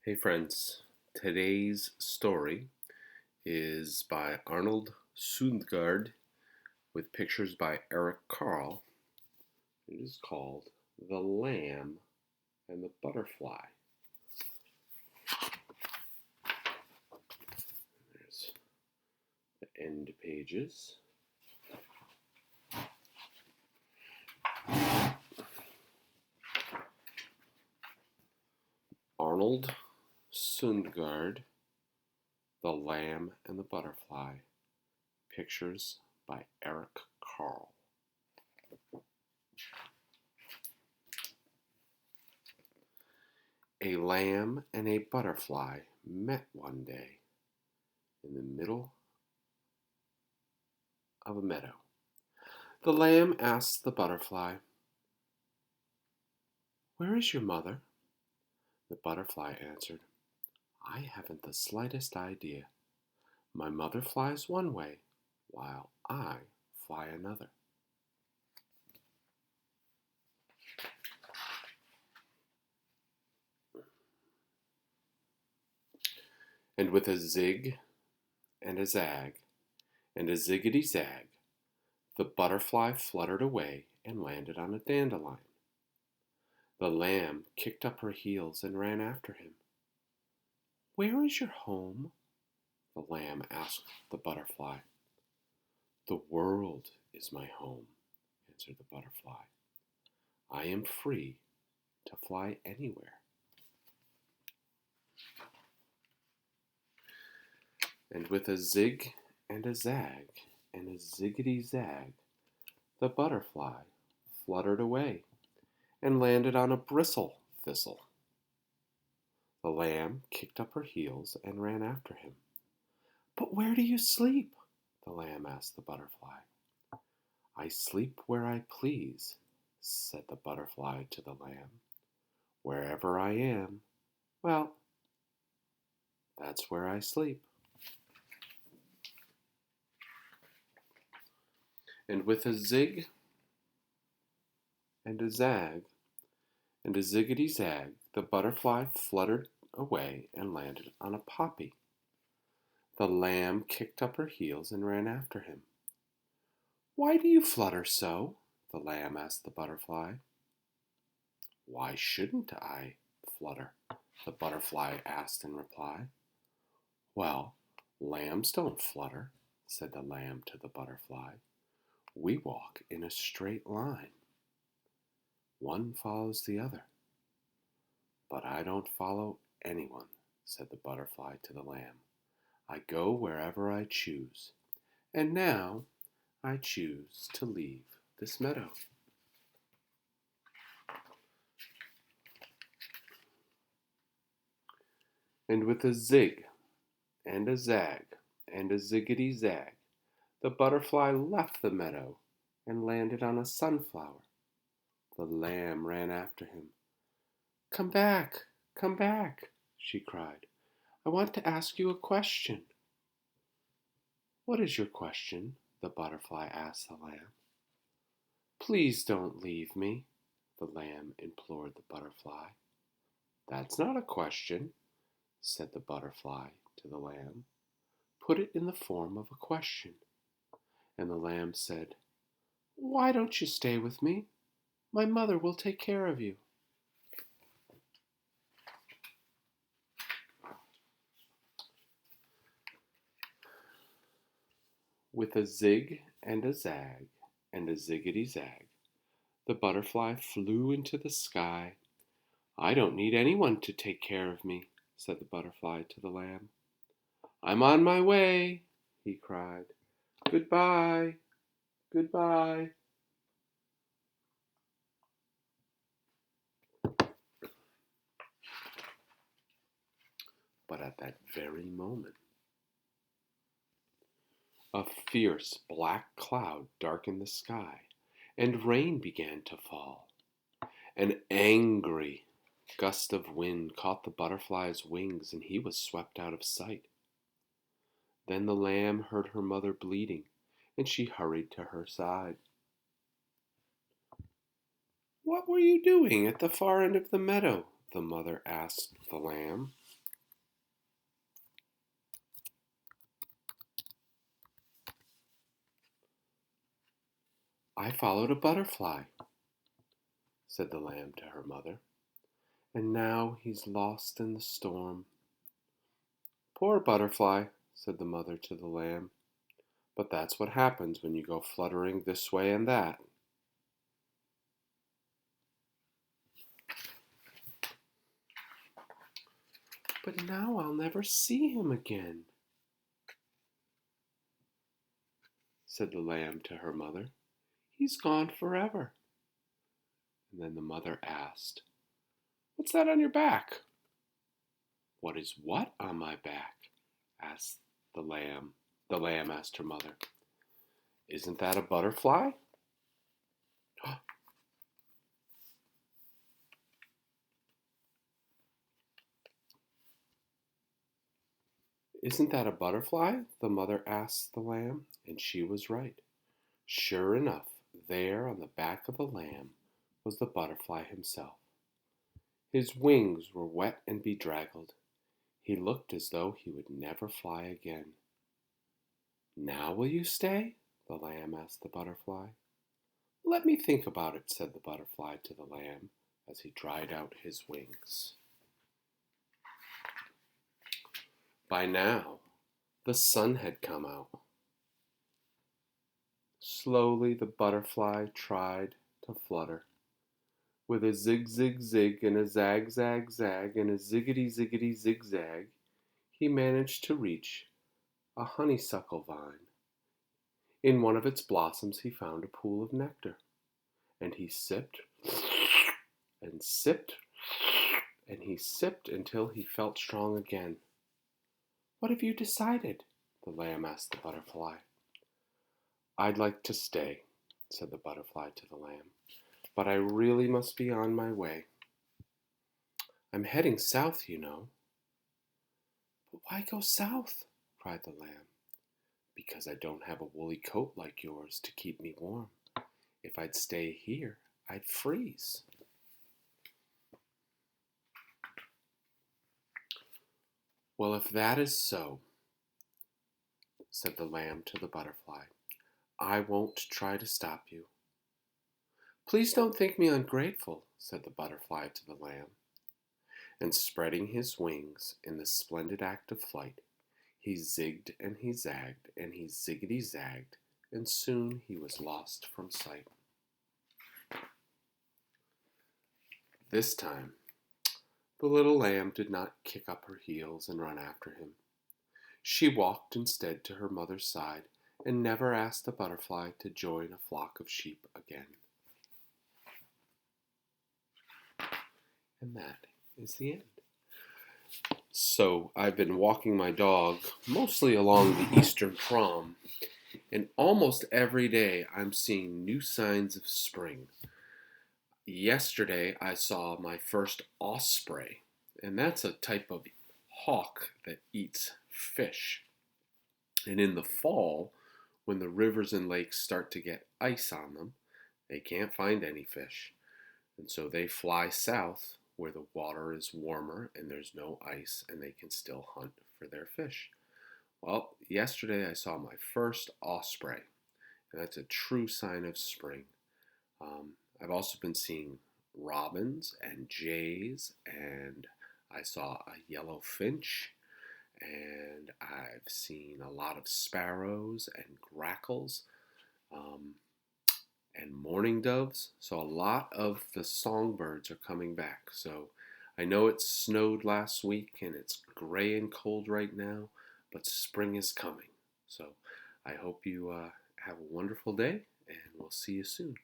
Hey friends, today's story is by Arnold Sundgaard with pictures by Eric Carl. It is called The Lamb and the Butterfly. There's the end pages. Arnold Sundgaard, The Lamb and the Butterfly. Pictures by Eric Carl. A lamb and a butterfly met one day in the middle of a meadow. The lamb asked the butterfly, "Where is your mother?" The butterfly answered, "I haven't the slightest idea. My mother flies one way, while I fly another." And with a zig and a zag and a ziggity zag, the butterfly fluttered away and landed on a dandelion. The lamb kicked up her heels and ran after him. "Where is your home?" the lamb asked the butterfly. "The world is my home," answered the butterfly. "I am free to fly anywhere." And with a zig and a zag and a ziggity zag, the butterfly fluttered away and landed on a bristle thistle. The lamb kicked up her heels and ran after him. "But where do you sleep?" the lamb asked the butterfly. "I sleep where I please," said the butterfly to the lamb. "Wherever I am, well, that's where I sleep." And with a zig and a zag and a ziggity zag, the butterfly fluttered away and landed on a poppy. The lamb kicked up her heels and ran after him. "Why do you flutter so?" the lamb asked the butterfly. "Why shouldn't I flutter?" the butterfly asked in reply. "Well, lambs don't flutter," said the lamb to the butterfly. "We walk in a straight line. One follows the other." "But I don't follow anyone," said the butterfly to the lamb. "I go wherever I choose. And now I choose to leave this meadow." And with a zig and a zag and a ziggity zag, the butterfly left the meadow and landed on a sunflower. The lamb ran after him. "Come back, come back," she cried. "I want to ask you a question." "What is your question?" the butterfly asked the lamb. "Please don't leave me," the lamb implored the butterfly. "That's not a question," said the butterfly to the lamb. "Put it in the form of a question." And the lamb said, "Why don't you stay with me? My mother will take care of you." With a zig and a zag and a ziggity zag, the butterfly flew into the sky. "I don't need anyone to take care of me," said the butterfly to the lamb. "I'm on my way," he cried. "Goodbye, goodbye." But at that very moment, a fierce black cloud darkened the sky, and rain began to fall. An angry gust of wind caught the butterfly's wings, and he was swept out of sight. Then the lamb heard her mother bleeding, and she hurried to her side. "What were you doing at the far end of the meadow?" the mother asked the lamb. I followed a butterfly, said the lamb to her mother, and now he's lost in the storm. Poor butterfly, said the mother to the lamb, but that's what happens when you go fluttering this way and that. But now I'll never see him again, said the lamb to her mother. He's gone forever. And then the mother asked, What's that on your back? What is what on my back? Asked the lamb. The lamb asked her mother. Isn't that a butterfly? Isn't that a butterfly? The mother asked the lamb, and she was right. Sure enough, there on the back of the lamb was the butterfly himself. His wings were wet and bedraggled. He looked as though he would never fly again. Now will you stay? The lamb asked the butterfly. Let me think about it, said the butterfly to the lamb as he dried out his wings. By now, the sun had come out. Slowly the butterfly tried to flutter. With a zig zig zig and a zag zag zag and a ziggity ziggity zigzag, he managed to reach a honeysuckle vine. In one of its blossoms he found a pool of nectar, and he sipped and sipped and he sipped until he felt strong again. What have you decided? The lamb asked the butterfly. I'd like to stay, said the butterfly to the lamb, but I really must be on my way. I'm heading south, you know. But why go south? Cried the lamb. Because I don't have a woolly coat like yours to keep me warm. If I'd stay here, I'd freeze. Well, if that is so, said the lamb to the butterfly, I won't try to stop you. Please don't think me ungrateful, said the butterfly to the lamb. And spreading his wings in the splendid act of flight, he zigged and he zagged and he ziggity zagged, and soon he was lost from sight. This time, the little lamb did not kick up her heels and run after him. She walked instead to her mother's side and never asked the butterfly to join a flock of sheep again. And that is the end. So I've been walking my dog mostly along the Eastern Prom, and almost every day I'm seeing new signs of spring. Yesterday I saw my first osprey, and that's a type of hawk that eats fish. And in the fall, when the rivers and lakes start to get ice on them, they can't find any fish. And so they fly south where the water is warmer and there's no ice and they can still hunt for their fish. Well, yesterday I saw my first osprey, and that's a true sign of spring. I've also been seeing robins and jays, and I saw a yellow finch, and I've seen a lot of sparrows and grackles, and mourning doves. So a lot of the songbirds are coming back. So I know it snowed last week and it's gray and cold right now, but spring is coming. So I hope you have a wonderful day, and we'll see you soon.